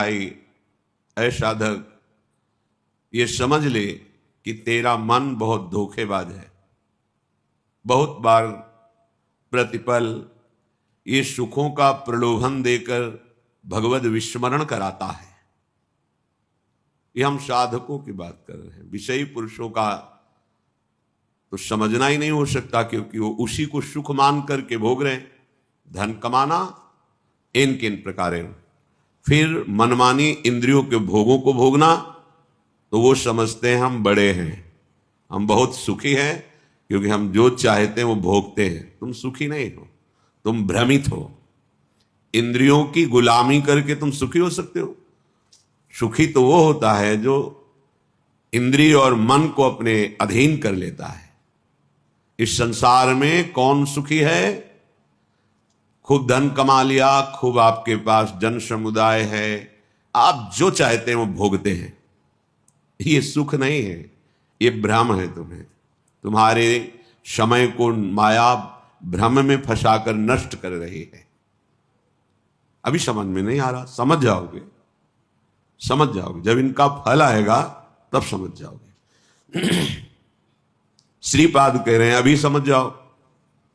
भाई ऐ साधक, ये समझ ले कि तेरा मन बहुत धोखेबाज है। बहुत बार प्रतिपल ये सुखों का प्रलोभन देकर भगवत विस्मरण कराता है। ये हम साधकों की बात कर रहे हैं। विषयी पुरुषों का तो समझना ही नहीं हो सकता, क्योंकि वो उसी को सुख मान करके भोग रहे हैं। धन कमाना इन किन प्रकारेण, फिर मनमानी इंद्रियों के भोगों को भोगना, तो वो समझते हैं हम बड़े हैं, हम बहुत सुखी हैं, क्योंकि हम जो चाहते हैं वो भोगते हैं। तुम सुखी नहीं हो, तुम भ्रमित हो। इंद्रियों की गुलामी करके तुम सुखी हो सकते हो? सुखी तो वो होता है जो इंद्रिय और मन को अपने अधीन कर लेता है। इस संसार में कौन सुखी है? खूब धन कमा लिया, खूब आपके पास जन समुदाय है, आप जो चाहते हैं वो भोगते हैं। ये सुख नहीं है, ये भ्रम है। तुम्हारे समय को माया भ्रम में फंसाकर नष्ट कर रही है। अभी समझ में नहीं आ रहा, समझ जाओगे, समझ जाओगे। जब इनका फल आएगा तब समझ जाओगे। श्रीपाद कह रहे हैं अभी समझ जाओ,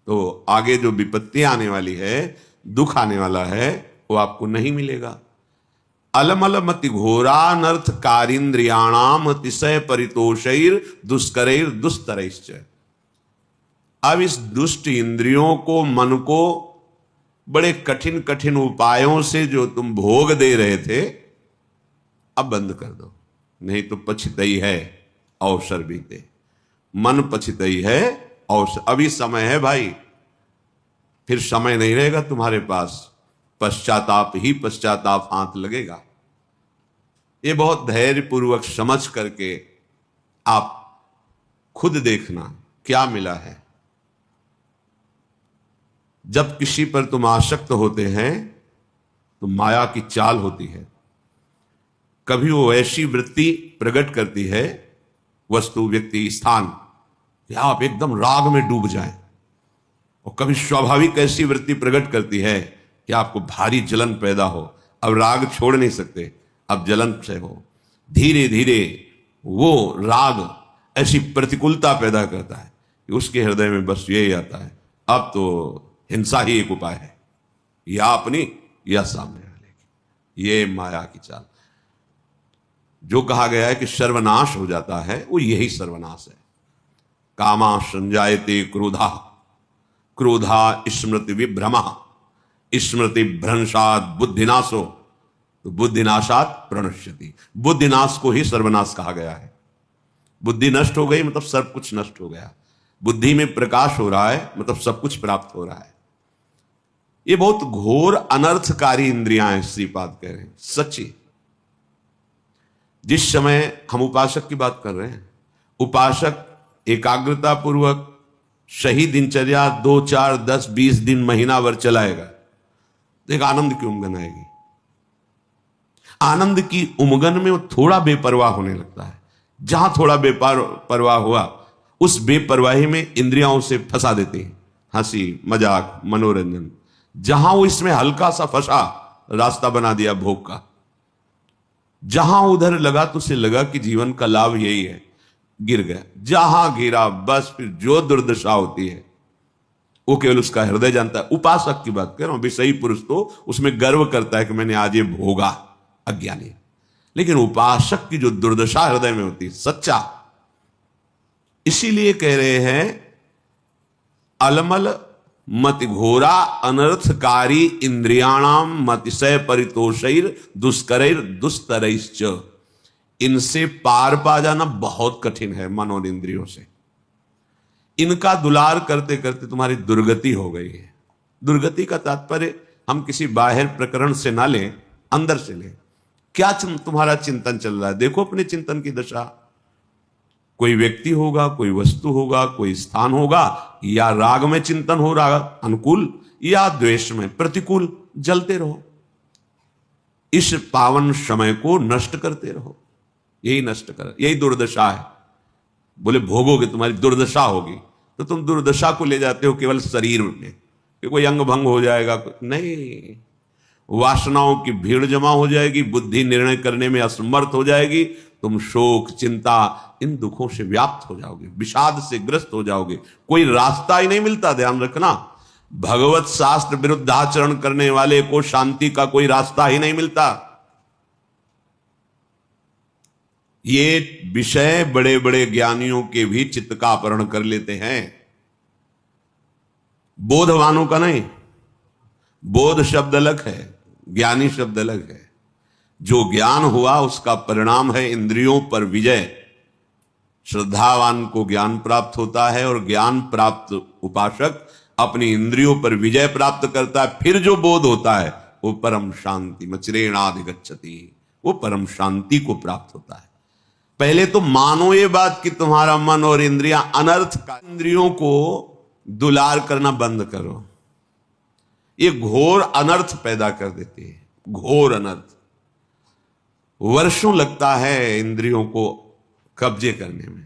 तो आगे जो विपत्ति आने वाली है, दुख आने वाला है, वो आपको नहीं मिलेगा। अलमल मति घोरानर्थ कारिंद्रियाणाम अतिशय परितोषैर दुष्करैर दुस्तरैश्च। अब इस दुष्ट इंद्रियों को, मन को बड़े कठिन कठिन उपायों से जो तुम भोग दे रहे थे, अब बंद कर दो, नहीं तो पछतई है अवसर बीते। मन पछतई है अवसर। अभी समय है भाई, फिर समय नहीं रहेगा तुम्हारे पास। पश्चाताप ही पश्चाताप हाथ लगेगा। ये बहुत धैर्यपूर्वक समझ करके आप खुद देखना क्या मिला है। जब किसी पर तुम आसक्त होते हैं तो माया की चाल होती है। कभी वो ऐसी वृत्ति प्रकट करती है, वस्तु, व्यक्ति, स्थान, कि आप एकदम राग में डूब जाएं। और कभी स्वाभाविक ऐसी वृत्ति प्रकट करती है कि आपको भारी जलन पैदा हो। अब राग छोड़ नहीं सकते, अब जलन से हो। धीरे धीरे वो राग ऐसी प्रतिकूलता पैदा करता है कि उसके हृदय में बस यही आता है, अब तो हिंसा ही एक उपाय है, या अपनी या सामने वाले की। ये माया की चाल। जो कहा गया है कि सर्वनाश हो जाता है, वो यही सर्वनाश है। कामा संजायते क्रोधा, क्रोधा स्मृति विभ्रमा, स्मृति भ्रंशात बुद्धिनाशो, तो बुद्धिनाशात प्रणश्यति। बुद्धिनाश को ही सर्वनाश कहा गया है। बुद्धि नष्ट हो गई मतलब सब कुछ नष्ट हो गया। बुद्धि में प्रकाश हो रहा है मतलब सब कुछ प्राप्त हो रहा है। ये बहुत घोर अनर्थकारी इंद्रियां हैं, श्रीपाद कह रहे हैं। सच्ची, जिस समय हम उपासक की बात कर रहे हैं, उपासक एकाग्रता पूर्वक सही दिनचर्या 2, 4, 10, 20 दिन, महीना भर चलाएगा, तो एक आनंद की उमगन आएगी। आनंद की उमगन में वो थोड़ा बेपरवाह होने लगता है। जहां थोड़ा बेपरवाह हुआ, उस बेपरवाही में इंद्रियां उसे फंसा देती हैं। हंसी, मजाक, मनोरंजन। जहां वो इसमें हल्का सा फंसा, रास्ता बना दिया भोग का। जहां उधर लगा तो उसे लगा कि जीवन का लाभ यही है, गिर गया। जहां गिरा बस फिर जो दुर्दशा होती है वो केवल उसका हृदय जानता है। उपासक की बात कर रहा हूं। विषयी पुरुष तो उसमें गर्व करता है कि मैंने आज ये भोगा, अज्ञानी। लेकिन उपासक की जो दुर्दशा हृदय में होती है, सच्चा, इसीलिए कह रहे हैं अलमल मति घोरा अनर्थकारी इंद्रियाणाम मतिशय परितोषैर दुष्करैर दुस्तरैश्च। इनसे पार पा जाना बहुत कठिन है, मन और इंद्रियों से। इनका दुलार करते करते तुम्हारी दुर्गति हो गई है। दुर्गति का तात्पर्य हम किसी बाहर प्रकरण से ना लें, अंदर से लें। क्या तुम्हारा चिंतन चल रहा है? देखो अपने चिंतन की दशा। कोई व्यक्ति होगा, कोई वस्तु होगा, कोई स्थान होगा, या राग में चिंतन हो रहा अनुकूल, या द्वेष में प्रतिकूल, जलते रहो। इस पावन समय को नष्ट करते रहो। यही नष्ट कर, यही दुर्दशा है। बोले भोगोगे तुम्हारी दुर्दशा होगी, तो तुम दुर्दशा को ले जाते हो केवल शरीर में कि कोई अंग भंग हो जाएगा। नहीं, वासनाओं की भीड़ जमा हो जाएगी, बुद्धि निर्णय करने में असमर्थ हो जाएगी, तुम शोक चिंता इन दुखों से व्याप्त हो जाओगे, विषाद से ग्रस्त हो जाओगे, कोई रास्ता ही नहीं मिलता। ध्यान रखना, भगवत शास्त्र विरुद्ध आचरण करने वाले को शांति का कोई रास्ता ही नहीं मिलता। ये विषय बड़े बड़े ज्ञानियों के भी चित्त का अपहरण कर लेते हैं, बोधवानों का नहीं। बोध शब्द अलग है, ज्ञानी शब्द अलग है। जो ज्ञान हुआ उसका परिणाम है इंद्रियों पर विजय। श्रद्धावान को ज्ञान प्राप्त होता है और ज्ञान प्राप्त उपासक अपनी इंद्रियों पर विजय प्राप्त करता है। फिर जो बोध होता है वो परम शांति मचिरेणाधिगच्छति, वो परम शांति को प्राप्त होता है। पहले तो मानो ये बात कि तुम्हारा मन और इंद्रियां अनर्थ का, इंद्रियों को दुलार करना बंद करो, ये घोर अनर्थ पैदा कर देती है, घोर अनर्थ। वर्षों लगता है इंद्रियों को कब्जे करने में,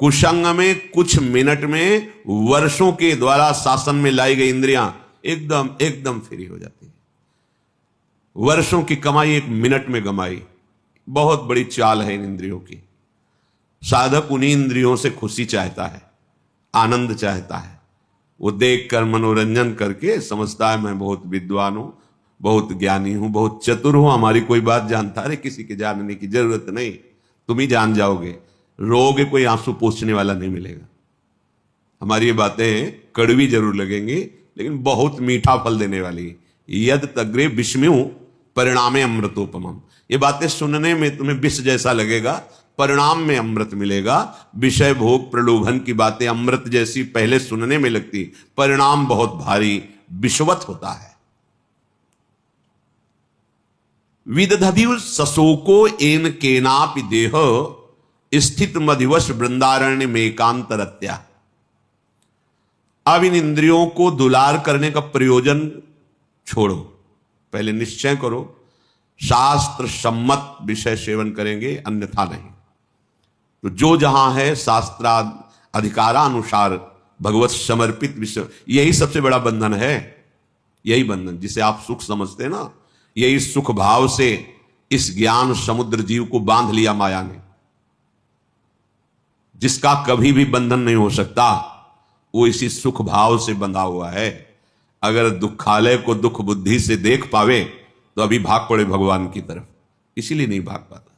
कुसंग में कुछ मिनट में वर्षों के द्वारा शासन में लाई गई इंद्रियां एकदम फ्री हो जाती है। वर्षों की कमाई एक मिनट में गमाई, बहुत बड़ी चाल है इन इंद्रियों की। साधक उन्हीं इंद्रियों से खुशी चाहता है, आनंद चाहता है। वो देखकर मनोरंजन करके समझता है मैं बहुत विद्वान हूं, बहुत ज्ञानी हूं, बहुत चतुर हूं, हमारी कोई बात जानता। अरे किसी के जानने की जरूरत नहीं, तुम ही जान जाओगे। रोगे कोई आंसू पोंछने वाला नहीं मिलेगा। हमारी ये बातें कड़वी जरूर लगेंगी लेकिन बहुत मीठा फल देने वाली। यद तग्रे विस्मयु परिणामे अमृतोपमम। ये बातें सुनने में तुम्हें विष जैसा लगेगा, परिणाम में अमृत मिलेगा। विषय भोग प्रलोभन की बातें अमृत जैसी पहले सुनने में लगती, परिणाम बहुत भारी विषवत होता है। विदधदिव सशोको एन केनापि देह स्थित मधिवश वृंदारण्य में एकांतरत्या। अब इन इंद्रियों को दुलार करने का प्रयोजन छोड़ो, पहले निश्चय करो शास्त्र सम्मत विषय सेवन करेंगे, अन्यथा नहीं। तो जो जहां है शास्त्र अधिकारानुसार भगवत समर्पित विषय, यही सबसे बड़ा बंधन है। यही बंधन जिसे आप सुख समझते हैं ना, यही सुख भाव से इस ज्ञान समुद्र जीव को बांध लिया माया ने, जिसका कभी भी बंधन नहीं हो सकता, वो इसी सुख भाव से बंधा हुआ है। अगर दुखालय को दुख बुद्धि से देख पावे तो अभी भाग पड़े भगवान की तरफ, इसीलिए नहीं भाग पाता।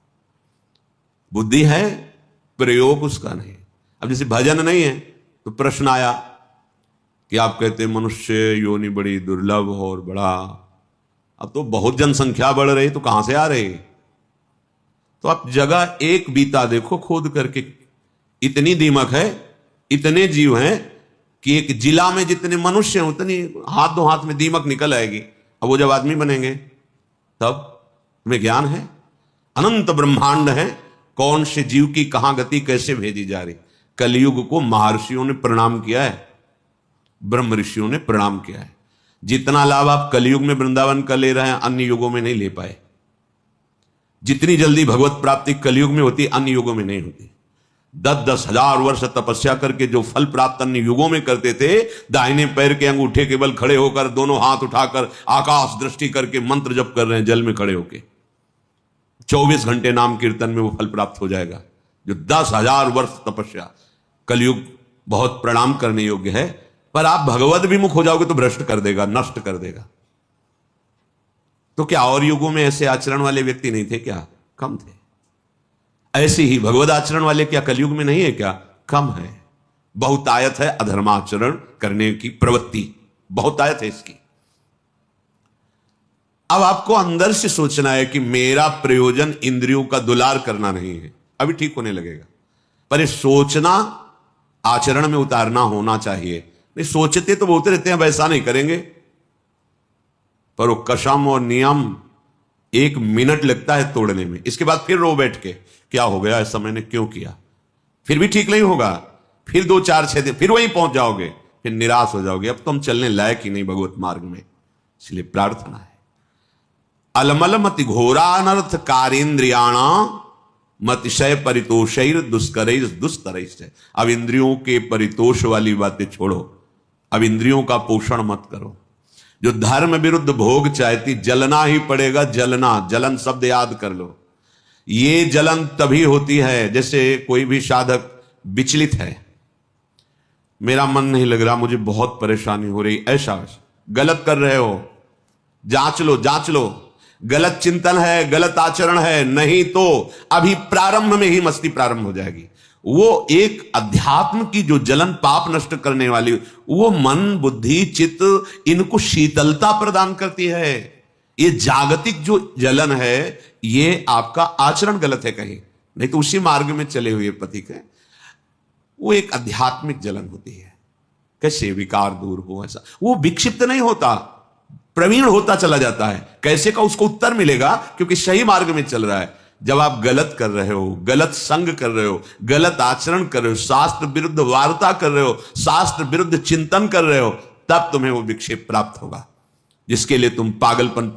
बुद्धि है, प्रयोग उसका नहीं। अब जैसे भजन नहीं है तो प्रश्न आया कि आप कहते हैं मनुष्य योनि बड़ी दुर्लभ और बड़ा, अब तो बहुत जनसंख्या बढ़ रही, तो कहां से आ रही? तो आप जगह एक बीता देखो खोद करके, इतनी दीमक है, इतने जीव हैं कि एक जिला में जितने मनुष्य हैं उतनी हाथ दो हाथ में दीमक निकल आएगी। अब वो जब आदमी बनेंगे तब तुम्हें ज्ञान है, अनंत ब्रह्मांड है, कौन से जीव की कहां गति कैसे भेजी जा रही। कलयुग को महर्षियों ने प्रणाम किया है, ब्रह्म ऋषियों ने प्रणाम किया है। जितना लाभ आप कलयुग में वृंदावन का ले रहे हैं अन्य युगों में नहीं ले पाए। जितनी जल्दी भगवत प्राप्ति कलयुग में होती अन्य युगों में नहीं होती। 10-10 हजार वर्ष तपस्या करके जो फल प्राप्त अन्य युगों में करते थे, दाहिने पैर के अंगूठे के बल खड़े होकर दोनों हाथ उठाकर आकाश दृष्टि करके मंत्र जप कर रहे हैं जल में खड़े होके, 24 घंटे नाम कीर्तन में वो फल प्राप्त हो जाएगा। जो 10,000 वर्ष तपस्या, कलयुग बहुत प्रणाम करने योग्य है। पर आप भगवत विमुख हो जाओगे तो भ्रष्ट कर देगा, नष्ट कर देगा। तो क्या और युगों में ऐसे आचरण वाले व्यक्ति नहीं थे क्या? कम थे। ऐसे ही भगवत आचरण वाले क्या कलयुग में नहीं है क्या? कम है। बहुतायत है अधर्माचरण करने की प्रवृत्ति, बहुतायत है इसकी। अब आपको अंदर से सोचना है कि मेरा प्रयोजन इंद्रियों का दुलार करना नहीं है, अभी ठीक होने लगेगा। पर ये सोचना आचरण में उतारना होना चाहिए। नहीं सोचते तो बोलते रहते हैं वैसा नहीं करेंगे, पर वो कसम और नियम 1 मिनट लगता है तोड़ने में। इसके बाद फिर रो बैठ के क्या हो गया, ऐसा मैंने क्यों किया, फिर भी ठीक नहीं होगा। फिर 2-4-6 दिन फिर वहीं पहुंच जाओगे, फिर निराश हो जाओगे, अब तो हम चलने लायक ही नहीं भगवत मार्ग में। इसलिए प्रार्थना है अलमल मति घोरा अनर्थ कारेन्द्रियाणा मतिशय परितोषैर दुष्करैर दुस्तरैर। अब इंद्रियों के परितोष वाली बातें छोड़ो, अब इंद्रियों का पोषण मत करो। जो धर्म विरुद्ध भोग चाहती, जलना ही पड़ेगा, जलना, जलन शब्द याद कर लो। ये जलन तभी होती है जैसे कोई भी साधक विचलित है, मेरा मन नहीं लग रहा, मुझे बहुत परेशानी हो रही, ऐसा गलत कर रहे हो, जांच लो, जांच लो, गलत चिंतन है, गलत आचरण है, नहीं तो अभी प्रारंभ में ही मस्ती प्रारंभ हो जाएगी। वो एक अध्यात्म की जो जलन, पाप नष्ट करने वाली, वो मन, बुद्धि, चित्त, इनको शीतलता प्रदान करती है। ये जागतिक जो जलन है, ये आपका आचरण गलत है कहीं, नहीं तो उसी मार्ग में चले हुए पथिक है। वो एक आध्यात्मिक जलन होती है। कैसे विकार दूर हो, ऐसा वो विक्षिप्त नहीं होता, प्रवीण होता चला जाता है। कैसे का उसको उत्तर मिलेगा, क्योंकि सही मार्ग में चल रहा है। जब आप गलत कर रहे हो, गलत संग कर रहे हो, गलत आचरण कर रहे हो, शास्त्र विरुद्ध वार्ता कर रहे हो, शास्त्र विरुद्ध चिंतन कर रहे हो, तब तुम्हें वो विक्षेप प्राप्त होगा, जिसके लिए तुम पागलपन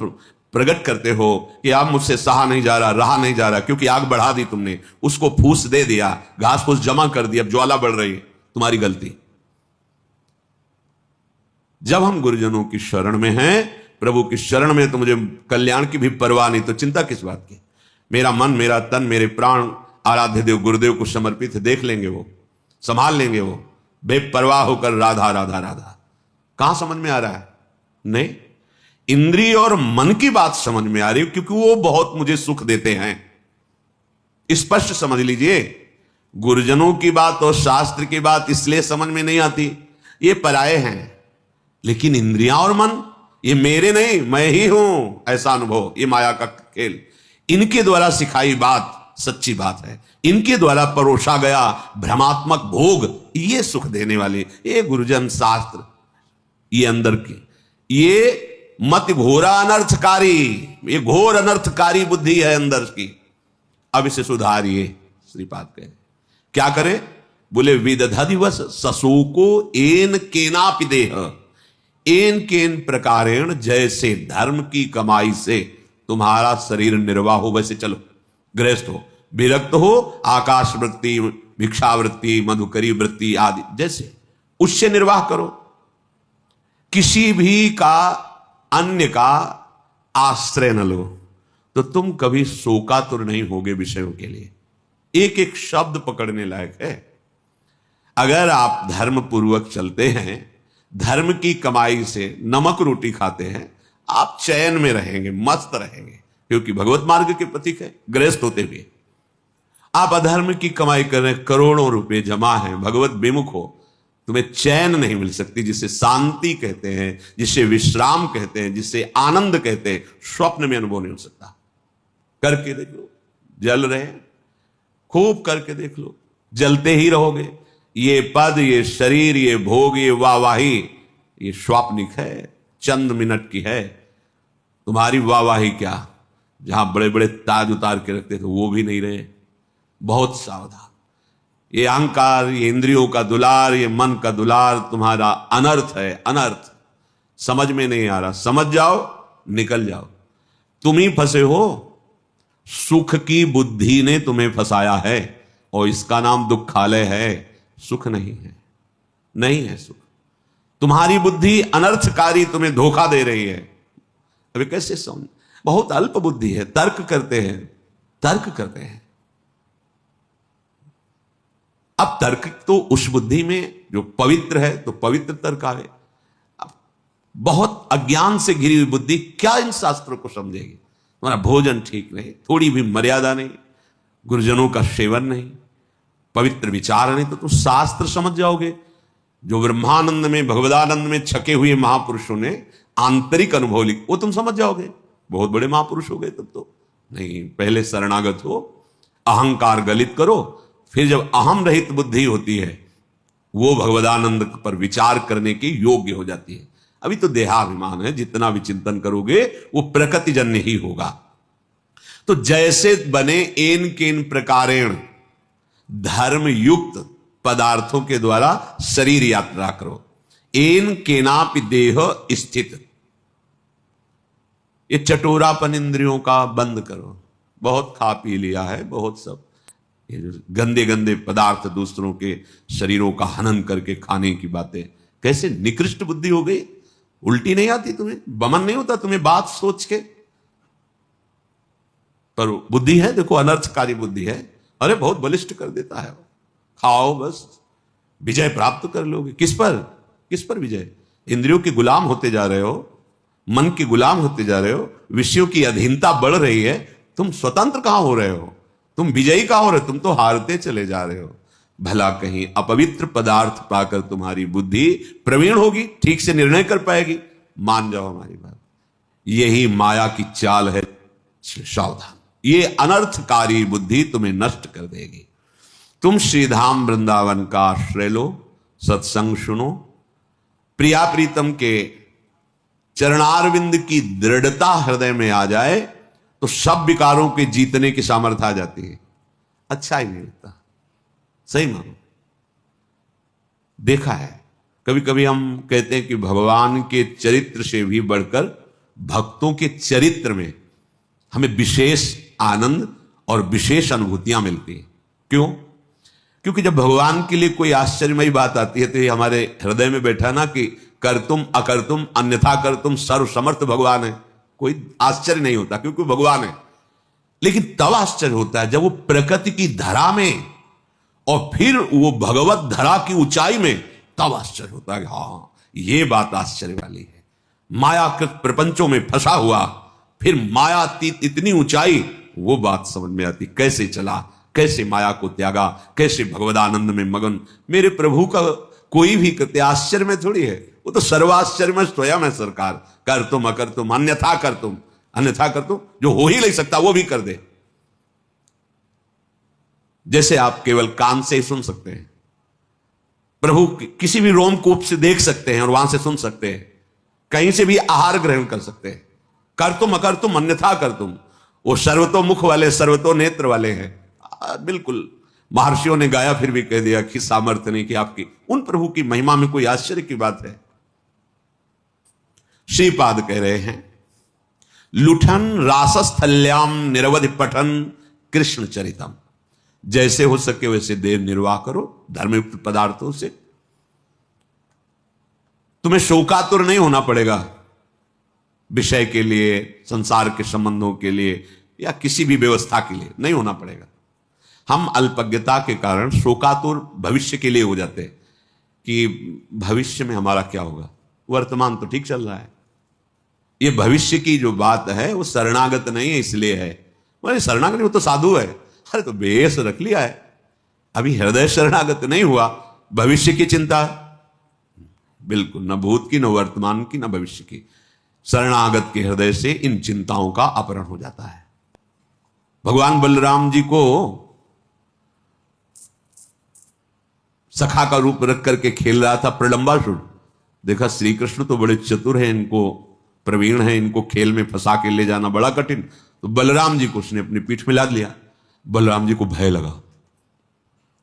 प्रकट करते हो कि अब मुझसे सहा नहीं जा रहा, रहा नहीं जा रहा, क्योंकि आग बढ़ा दी तुमने, उसको फूस दे दिया, घास फूस जमा कर दी, अब ज्वाला बढ़ रही है, तुम्हारी गलती। जब हम गुरुजनों की शरण में हैं, प्रभु की शरण में, तो मुझे कल्याण की भी परवाह नहीं, तो चिंता किस बात की। मेरा मन, मेरा तन, मेरे प्राण आराध्य देव गुरुदेव को समर्पित, देख लेंगे वो, संभाल लेंगे वो, बेपरवाह होकर राधा राधा राधा। कहां समझ में आ रहा है? नहीं, इंद्रिय और मन की बात समझ में आ रही है, क्योंकि वो बहुत मुझे सुख देते हैं। स्पष्ट समझ लीजिए, गुरुजनों की बात और शास्त्र की बात इसलिए समझ में नहीं आती, ये पराये हैं। लेकिन इंद्रियां और मन, ये मेरे नहीं, मैं ही हूं, ऐसा अनुभव, ये माया का खेल, इनके द्वारा सिखाई बात सच्ची बात है, इनके द्वारा परोसा गया भ्रमात्मक भोग, ये सुख देने वाले, ये गुरुजन शास्त्र, ये अंदर की, ये मत घोरा अनर्थकारी, ये घोर अनर्थकारी बुद्धि है अंदर की। अब इसे सुधारिए, श्रीपाद कहे क्या करे, बोले विदधदिवस ससोको एन केनापि देह, एन केन प्रकारेण, जैसे धर्म की कमाई से तुम्हारा शरीर निर्वाह हो, वैसे चलो। गृहस्थ हो, विरक्त हो, आकाश वृत्ति, भिक्षावृत्ति, मधुकरी वृत्ति आदि, जैसे उससे निर्वाह करो। किसी भी का, अन्य का आश्रय न लो, तो तुम कभी शोकातुर नहीं होगे विषयों के लिए। एक एक शब्द पकड़ने लायक है। अगर आप धर्म पूर्वक चलते हैं, धर्म की कमाई से नमक रोटी खाते हैं, आप चैन में रहेंगे, मस्त रहेंगे, क्योंकि भगवत मार्ग के प्रतीक है। गृहस्थ होते हुए आप अधर्म की कमाई कर रहे हैं, करोड़ों रुपए जमा हैं, भगवत विमुख हो, तुम्हें चैन नहीं मिल सकती, जिसे शांति कहते हैं, जिसे विश्राम कहते हैं, जिसे आनंद कहते हैं, स्वप्न में अनुभव नहीं हो सकता। करके देख लो, जल रहे हैं, खूब करके देख लो, जलते ही रहोगे। ये पद, ये शरीर, ये भोग, ये वाहवाही, ये स्वाप्निक है, चंद मिनट की है। तुम्हारी वाहवाही क्या, जहां बड़े बड़े ताज उतार के रखते थे वो भी नहीं रहे। बहुत सावधान। ये अहंकार, ये इंद्रियों का दुलार, ये मन का दुलार तुम्हारा अनर्थ है, अनर्थ। समझ में नहीं आ रहा, समझ जाओ, निकल जाओ। तुम ही फंसे हो, सुख की बुद्धि ने तुम्हें फंसाया है, और इसका नाम दुखालय है, सुख नहीं है, नहीं है सुख। तुम्हारी बुद्धि अनर्थकारी तुम्हें धोखा दे रही है। अभी कैसे समझ, बहुत अल्प बुद्धि है, तर्क करते हैं, तर्क करते हैं। अब तर्क तो उस बुद्धि में जो पवित्र है, तो पवित्र तर्क आवे। अब बहुत अज्ञान से घिरी हुई बुद्धि क्या इन शास्त्रों को समझेगी? तुम्हारा भोजन ठीक नहीं, थोड़ी भी मर्यादा नहीं, गुरुजनों का सेवन नहीं, पवित्र विचार नहीं, तो तुम शास्त्र समझ जाओगे। जो ब्रह्मानंद में, भगवदानंद में छके हुए महापुरुषों ने आंतरिक अनुभव लिख, वो तुम समझ जाओगे, बहुत बड़े महापुरुष हो गए तब तो। नहीं, पहले शरणागत हो, अहंकार गलित करो, फिर जब अहम रहित बुद्धि होती है, वो भगवदानंद पर विचार करने के योग्य हो जाती है। अभी तो देहाभिमान है, जितना भी चिंतन करोगे वो प्रकृतिजन्य ही होगा। तो जैसे बने एन केन प्रकारेण, धर्म युक्त पदार्थों के द्वारा शरीर यात्रा करो। एन केनापि देह स्थित, ये चटोरापन इंद्रियों का बंद करो। बहुत खा पी लिया है, बहुत सब ये गंदे गंदे पदार्थ, दूसरों के शरीरों का हनन करके खाने की बातें, कैसे निकृष्ट बुद्धि हो गई। उल्टी नहीं आती तुम्हें? बमन नहीं होता तुम्हें बात सोच के? पर बुद्धि है, देखो अनर्थकारी बुद्धि है, अरे बहुत बलिष्ठ कर देता है। खाओ बस, विजय प्राप्त कर लोगे। किस पर? किस पर विजय? इंद्रियों के गुलाम होते जा रहे हो, मन के गुलाम होते जा रहे हो, विषयों की अधीनता बढ़ रही है, तुम स्वतंत्र कहां हो रहे हो? तुम विजयी कहां हो रहे हो? तुम तो हारते चले जा रहे हो। भला कहीं अपवित्र पदार्थ पाकर तुम्हारी बुद्धि प्रवीण होगी, ठीक से निर्णय कर पाएगी? मान जाओ हमारी बात, यही माया की चाल है। सावधान, ये अनर्थकारी बुद्धि तुम्हें नष्ट कर देगी। तुम श्रीधाम वृंदावन का आश्रय लो, सत्संग सुनो, प्रिया प्रीतम के चरणारविंद की दृढ़ता हृदय में आ जाए तो सब विकारों के जीतने की सामर्थ्य आ जाती है। अच्छा ही नहीं लगता, सही मानो। देखा है, कभी कभी हम कहते हैं कि भगवान के चरित्र से भी बढ़कर भक्तों के चरित्र में हमें विशेष आनंद और विशेष अनुभूतियां मिलती हैं। क्यों? क्योंकि जब भगवान के लिए कोई आश्चर्यमयी बात आती है तो ये हमारे हृदय में बैठा ना कि कर तुम अकर तुम अन्यथा कर तुम, सर्व समर्थ भगवान है, कोई आश्चर्य नहीं होता क्योंकि भगवान है। लेकिन तब आश्चर्य होता है जब वो प्रकृति की धरा में और फिर वो भगवत धरा की ऊंचाई में, तब आश्चर्य होता है। हाँ, ये बात आश्चर्य वाली है। मायाकृत प्रपंचों में फंसा हुआ, फिर मायातीत इतनी ऊंचाई, वो बात समझ में आती। कैसे चला, कैसे माया को त्यागा, कैसे भगवदानंद में मगन। मेरे प्रभु का कोई भी कृत्य आश्चर्य में थोड़ी है, वो तो सर्वाश्चर्य में स्वयं है सरकार। कर तुम अकर तुम अन्यथा कर तुम, अन्यथा कर तुम, जो हो ही नहीं सकता वो भी कर दे। जैसे आप केवल कान से ही सुन सकते हैं, प्रभु किसी भी रोमकूप से देख सकते हैं और वहां से सुन सकते हैं, कहीं से भी आहार ग्रहण कर सकते हैं। कर तुम अकर तुम अन्यथा कर तुम, वो सर्वतो मुख वाले सर्वतो नेत्र वाले हैं। बिल्कुल महर्षियों ने गाया, फिर भी कह दिया कि सामर्थ्य नहीं कि आपकी। उन प्रभु की महिमा में कोई आश्चर्य की बात है? श्रीपाद कह रहे हैं, लुठन रासस्थल्याम निरवधि पठन कृष्ण चरितम। जैसे हो सके वैसे देव निर्वाह करो धर्मयुक्त पदार्थों से। तुम्हें शोकातुर नहीं होना पड़ेगा विषय के लिए, संसार के संबंधों के लिए, या किसी भी व्यवस्था के लिए नहीं होना पड़ेगा। हम अल्पज्ञता के कारण शोकातुर भविष्य के लिए हो जाते हैं कि भविष्य में हमारा क्या होगा। वर्तमान तो ठीक चल रहा है। ये भविष्य की जो बात है वो शरणागत नहीं है, इसलिए है। बोले शरणागत नहीं, वो तो साधु है। अरे तो बेस रख लिया है, अभी हृदय शरणागत नहीं हुआ। भविष्य की चिंता बिल्कुल, न भूत की, न वर्तमान की, न भविष्य की। शरणागत के हृदय से इन चिंताओं का अपहरण हो जाता है। भगवान बलराम जी को सखा का रूप रख करके खेल रहा था प्रलंबासुर। देखा श्री कृष्ण तो बड़े चतुर हैं, इनको प्रवीण हैं, इनको खेल में फंसा के ले जाना बड़ा कठिन। तो बलराम जी को उसने अपनी पीठ में लाद लिया। बलराम जी को भय लगा,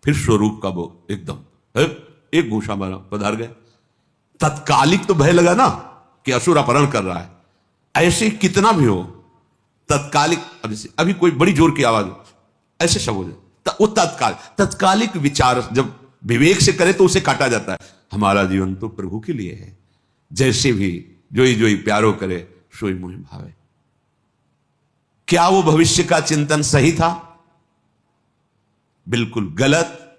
फिर स्वरूप का वो एकदम एक घूसा मारा, पधार गए। तत्कालिक तो भय लगा ना कि असुर अपहरण कर रहा है। ऐसे कितना भी हो, तत्कालिक अभी कोई बड़ी जोर की आवाज ऐसे शब्द हो जाए, वो तत्कालिक विचार जब विवेक से करे तो उसे काटा जाता है। हमारा जीवन तो प्रभु के लिए है, जैसे भी जोई जोई प्यारो करे सोई मोहि भावे। क्या वो भविष्य का चिंतन सही था? बिल्कुल गलत,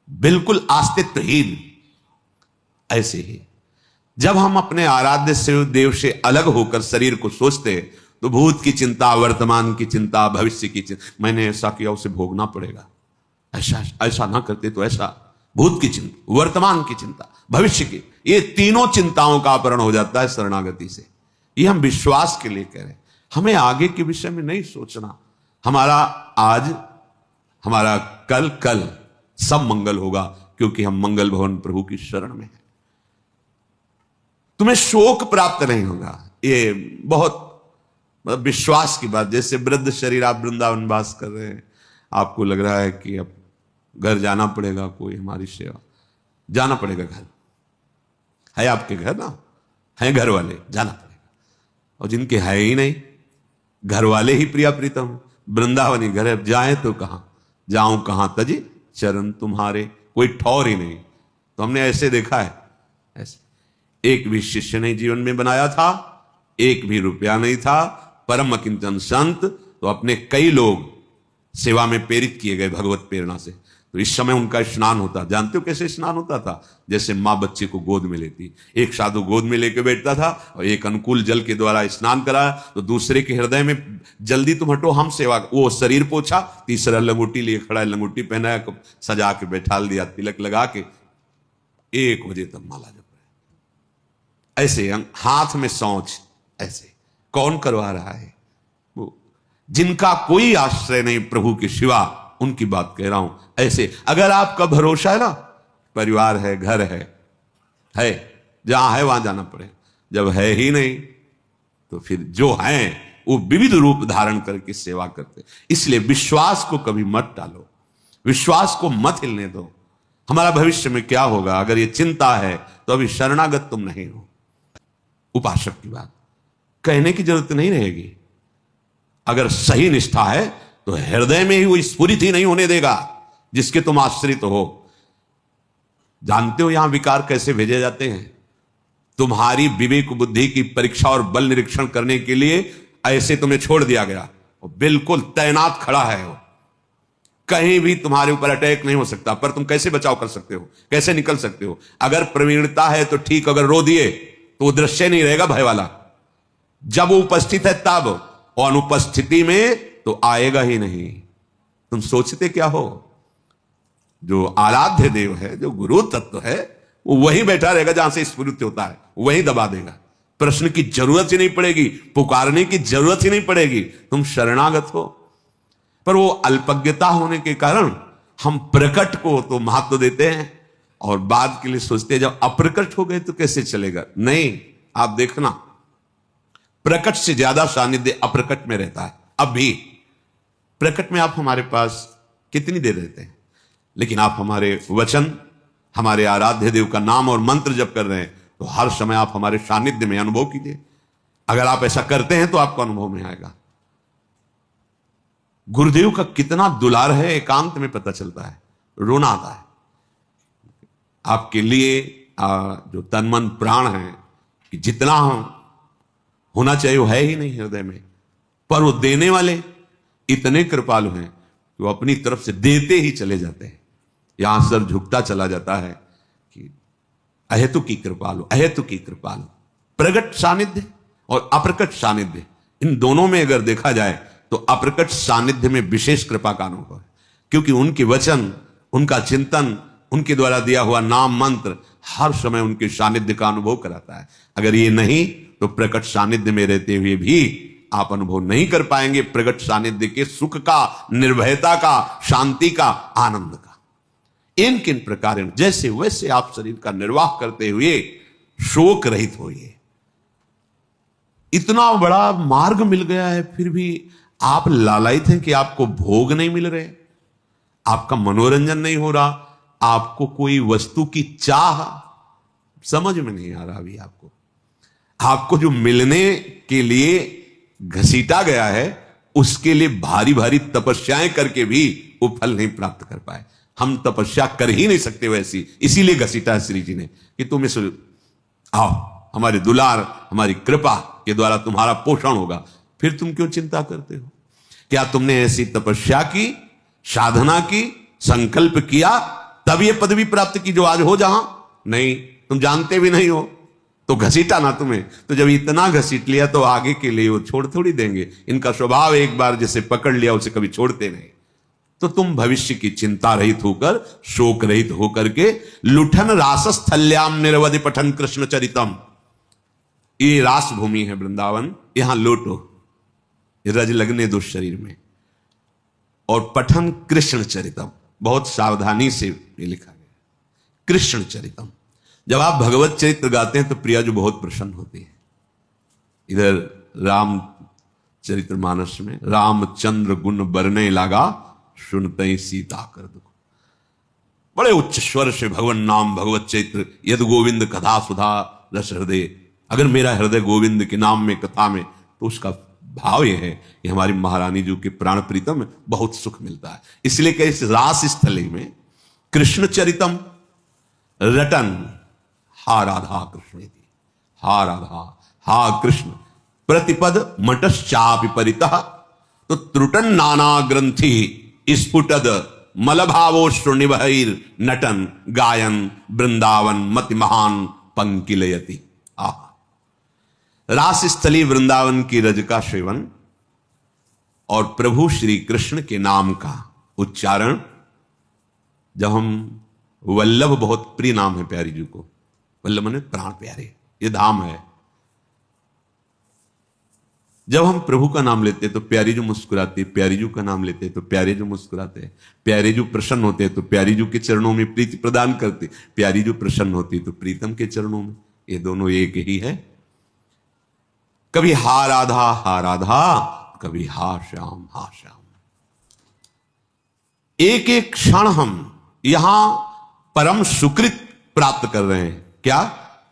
बिल्कुल अस्तित्वहीन। ऐसे ही जब हम अपने आराध्य से देव से अलग होकर शरीर को सोचते तो भूत की चिंता, वर्तमान की चिंता, भविष्य की चिंता, मैंने ऐसा किया उसे भोगना पड़ेगा, ऐसा ना करते तो ऐसा, भूत की चिंता, वर्तमान की चिंता, भविष्य की, ये तीनों चिंताओं का अपहरण हो जाता है शरणागति से। ये हम विश्वास के लिए कह रहे हैं, हमें आगे के विषय में नहीं सोचना। हमारा आज, हमारा कल सब मंगल होगा, क्योंकि हम मंगल भवन प्रभु की शरण में हैं। तुम्हें शोक प्राप्त नहीं होगा, ये बहुत विश्वास की बात। जैसे वृद्ध शरीर, आप वृंदावन वास कर रहे हैं, आपको लग रहा है कि अब घर जाना पड़ेगा, कोई हमारी सेवा, जाना पड़ेगा। घर है आपके, घर ना है, घर वाले, जाना पड़ेगा। और जिनके है ही नहीं, घर वाले ही प्रिया प्रीतम, वृंदावनी घर है, जाए तो कहां जाऊं, कहां तजी चरण तुम्हारे, कोई ठौर ही नहीं। तो हमने ऐसे देखा है, ऐसे एक भी शिष्य नहीं जीवन में बनाया था, एक भी रुपया नहीं था। परम अकिंचन संत तो अपने कई लोग सेवा में प्रेरित किए गए भगवत प्रेरणा से। तो इस समय उनका स्नान होता, जानते हो कैसे स्नान होता था? जैसे माँ बच्चे को गोद में लेती, एक साधु गोद में लेके बैठता था और एक अनुकूल जल के द्वारा स्नान कराया तो दूसरे के हृदय में जल्दी तुम हटो, हम सेवा। वो शरीर पोछा, तीसरा लंगोटी लिए खड़ा है, लंगोटी पहनाया, सजा के बैठा दिया, तिलक लगा के 1 बजे तक माला जप रहे। ऐसे हाथ में सौंच, ऐसे कौन करवा रहा है? वो जिनका कोई आश्रय नहीं प्रभु के सिवा, उनकी बात कह रहा हूं। ऐसे अगर आपका भरोसा है ना, परिवार है, घर है, जहां है वहां जाना पड़े। जब है ही नहीं तो फिर जो है वो विविध रूप धारण करके सेवा करते। इसलिए विश्वास को कभी मत टालो, विश्वास को मत हिलने दो। हमारा भविष्य में क्या होगा अगर ये चिंता है तो अभी शरणागत तुम नहीं हो। उपासक की बात कहने की जरूरत नहीं रहेगी। अगर सही निष्ठा है तो हृदय में ही वो स्फुरित ही नहीं होने देगा जिसके तुम आश्रित हो। जानते हो यहां विकार कैसे भेजे जाते हैं? तुम्हारी विवेक बुद्धि की परीक्षा और बल निरीक्षण करने के लिए ऐसे तुम्हें छोड़ दिया गया और बिल्कुल तैनात खड़ा है वो। कहीं भी तुम्हारे ऊपर अटैक नहीं हो सकता, पर तुम कैसे बचाव कर सकते हो, कैसे निकल सकते हो? अगर प्रवीणता है तो ठीक, अगर रो दिए तो वो दृश्य नहीं रहेगा भय वाला। जब वो उपस्थित है तब, और अनुपस्थिति में तो आएगा ही नहीं। तुम सोचते क्या हो? जो आराध्य देव है, जो गुरु तत्व है, वो वहीं बैठा रहेगा जहां से स्फुरित होता है, वहीं दबा देगा। प्रश्न की जरूरत ही नहीं पड़ेगी, पुकारने की जरूरत ही नहीं पड़ेगी। तुम शरणागत हो। पर वो अल्पज्ञता होने के कारण हम प्रकट को तो महत्व देते हैं और बाद के लिए सोचते हैं जब अप्रकट हो गए तो कैसे चलेगा। नहीं, आप देखना, प्रकट से ज्यादा सानिध्य अप्रकट में रहता है। अब भी प्रकट में आप हमारे पास कितनी देर रहते हैं, लेकिन आप हमारे वचन, हमारे आराध्य देव का नाम और मंत्र जप कर रहे हैं तो हर समय आप हमारे सानिध्य में अनुभव कीजिए। अगर आप ऐसा करते हैं तो आपको अनुभव में आएगा। गुरुदेव का कितना दुलार है एकांत में पता चलता है, रोना आता है। आपके लिए जो तन मन प्राण है कि जितना होना चाहिए वो है ही नहीं हृदय में, पर वो देने वाले इतने कृपालु हैं कि वो अपनी तरफ से देते ही चले जाते हैं। यहां सर झुकता चला जाता है कि अहेतु की कृपालु, अहेतु की कृपालु। प्रगट सानिध्य और अप्रकट सानिध्य, इन दोनों में अगर देखा जाए तो अप्रकट सानिध्य में विशेष कृपा का अनुभव है, क्योंकि उनके वचन, उनका चिंतन, उनके द्वारा दिया हुआ नाम मंत्र हर समय उनके सानिध्य का अनुभव कराता है। अगर ये नहीं तो प्रकट सानिध्य में रहते हुए भी आप अनुभव नहीं कर पाएंगे प्रकट सानिध्य के सुख का, निर्भयता का, शांति का, आनंद का। इन किन प्रकार जैसे वैसे आप शरीर का निर्वाह करते हुए शोक रहित होइए। इतना बड़ा मार्ग मिल गया है फिर भी आप लालायित हैं कि आपको भोग नहीं मिल रहे, आपका मनोरंजन नहीं हो रहा, आपको कोई वस्तु की चाह समझ में नहीं आ रहा। अभी आपको जो मिलने के लिए घसीटा गया है उसके लिए भारी भारी तपस्याएं करके भी वो फल नहीं प्राप्त कर पाए। हम तपस्या कर ही नहीं सकते वैसी, इसीलिए घसीटा है श्री जी ने कि तुम इस आओ, हमारे दुलार, हमारी कृपा के द्वारा तुम्हारा पोषण होगा। फिर तुम क्यों चिंता करते हो? क्या तुमने ऐसी तपस्या की, साधना की, संकल्प किया तब ये पदवी प्राप्त की जो आज हो? जहां नहीं, तुम जानते भी नहीं हो तो घसीटा ना तुम्हें। तो जब इतना घसीट लिया तो आगे के लिए वो छोड़ थोड़ी देंगे। इनका स्वभाव एक बार जैसे पकड़ लिया उसे कभी छोड़ते नहीं। तो तुम भविष्य की चिंता रहित होकर, शोक रहित होकर के लुठन रासस्थल्याम निरवधि पठन कृष्ण चरितम, ये रास भूमि है वृंदावन, यहां लौटो, रज लगने दो शरीर में, और पठन कृष्ण चरितम, बहुत सावधानी से ये लिखा गया कृष्ण चरितम। जब आप भगवत चरित्र गाते हैं तो प्रिया जो बहुत प्रसन्न होती है। इधर राम चरित्र मानस में रामचंद्र गुण बरने लगा, सुनते ही सीता कर दुख। बड़े उच्च स्वर से भगवान नाम भगवत चरित्र यद गोविंद कथा सुधा रस हृदय। अगर मेरा हृदय गोविंद के नाम में, कथा में, तो उसका भाव यह है कि हमारी महारानी जी के प्राण प्रीतम में बहुत सुख मिलता है। इसलिए कि इस रास स्थली में कृष्ण चरितम रटन हा राधा कृष्ण थी, हा राधा हा कृष्ण प्रतिपद मटश्चापि परितः तो त्रुटन नाना ग्रंथि स्फुटद मलभावोष्णिवहैर नटन गायन वृंदावन मति महान पंकिलयति। आह, रास स्थली वृंदावन की रज का सेवन और प्रभु श्री कृष्ण के नाम का उच्चारण। जब हम वल्लभ, बहुत प्रिय नाम है प्यारी जी को, वल्लभ माने प्राण प्यारे, ये धाम है। जब हम प्रभु का नाम लेते तो प्यारी जो मुस्कुराती, प्यारी जू का नाम लेते तो प्यारे जो मुस्कुराते, प्यारे जो प्रसन्न होते तो प्यारी जू के चरणों में प्रीति प्रदान करते, प्यारी जो प्रसन्न होती तो प्रीतम के चरणों में। ये दोनों एक ही है। कभी हा राधा, कभी हा श्याम हा श्याम। एक एक क्षण हम यहां परम सुकृत प्राप्त कर रहे हैं। क्या?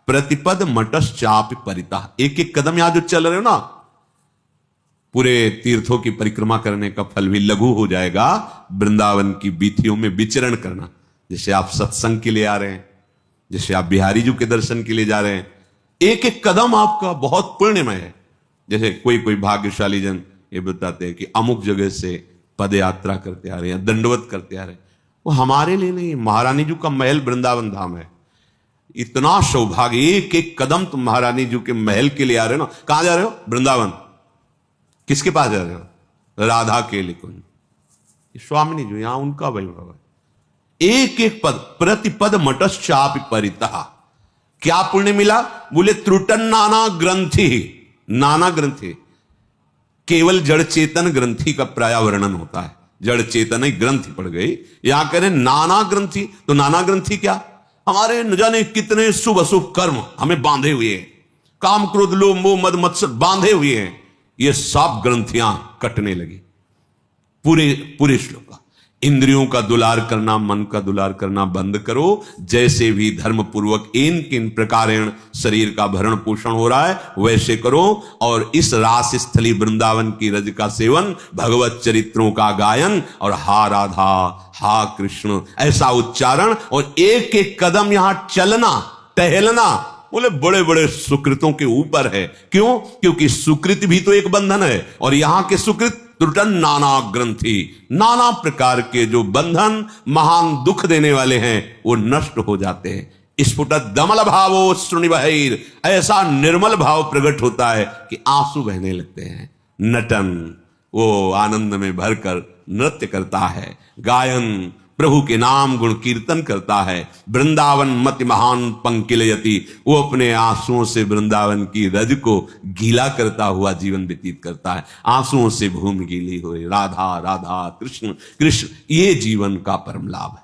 प्रतिपद मटश्चापि परितः। एक एक कदम यहां जो चल रहे हो ना, पूरे तीर्थों की परिक्रमा करने का फल भी लघु हो जाएगा वृंदावन की बीथियों में विचरण करना। जैसे आप सत्संग के लिए आ रहे हैं, जैसे आप बिहारी जी के दर्शन के लिए जा रहे हैं, एक एक कदम आपका बहुत पुण्यमय है। जैसे कोई कोई भाग्यशाली जन ये बताते हैं कि अमुक जगह से पद यात्रा करते आ रहे हैं, दंडवत करते आ रहे हैं, वो हमारे लिए नहीं, महारानी जी का महल वृंदावन धाम है। इतना सौभाग्य, एक एक कदम तुम महारानी जी के महल के लिए आ रहे हो ना। कहां जा रहे हो? वृंदावन। किसके पास जा रहे हो? राधा के लिए। स्वामिनी जी, यहां उनका वैभव है। एक एक पद, प्रतिपद मटश्चापि परितः। क्या पुण्य मिला? बोले त्रुटन नाना ग्रंथि। नाना ग्रंथि केवल जड़ चेतन ग्रंथि का प्राय वर्णन होता है। जड़ चेतन ग्रंथि पड़ गई, यहां कह रहे नाना ग्रंथि। तो नाना ग्रंथि क्या? हमारे न जाने कितने शुभ अशुभ कर्म हमें बांधे हुए हैं, काम क्रोध लोभ मोह मद मत्सर बांधे हुए हैं। ये सब ग्रंथियां कटने लगी। पूरे श्लोक का इंद्रियों का दुलार करना, मन का दुलार करना बंद करो। जैसे भी धर्म पूर्वक इन किन प्रकारेण शरीर का भरण पोषण हो रहा है वैसे करो। और इस रास स्थली वृंदावन की रज का सेवन, भगवत चरित्रों का गायन और हा राधा हा कृष्ण ऐसा उच्चारण और एक एक कदम यहां चलना टहलना, बोले बड़े बड़े सुकृतों के ऊपर है। क्यों? क्योंकि सुकृत भी तो एक बंधन है और यहां के सुकृत त्रुटन नाना ग्रंथि, नाना प्रकार के जो बंधन महान दुख देने वाले हैं वो नष्ट हो जाते हैं। स्फुटत दमल भावो श्रुणिवहैर, ऐसा निर्मल भाव प्रकट होता है कि आंसू बहने लगते हैं। नटन, वो आनंद में भरकर नृत्य करता है। गायन, प्रभु के नाम गुण कीर्तन करता है। वृंदावन मति महान पंकिलयति, वो अपने आंसुओं से वृंदावन की रज को गीला करता हुआ जीवन व्यतीत करता है। आंसुओं से भूमि गीली हुई। राधा राधा कृष्ण कृष्ण, ये जीवन का परम लाभ है।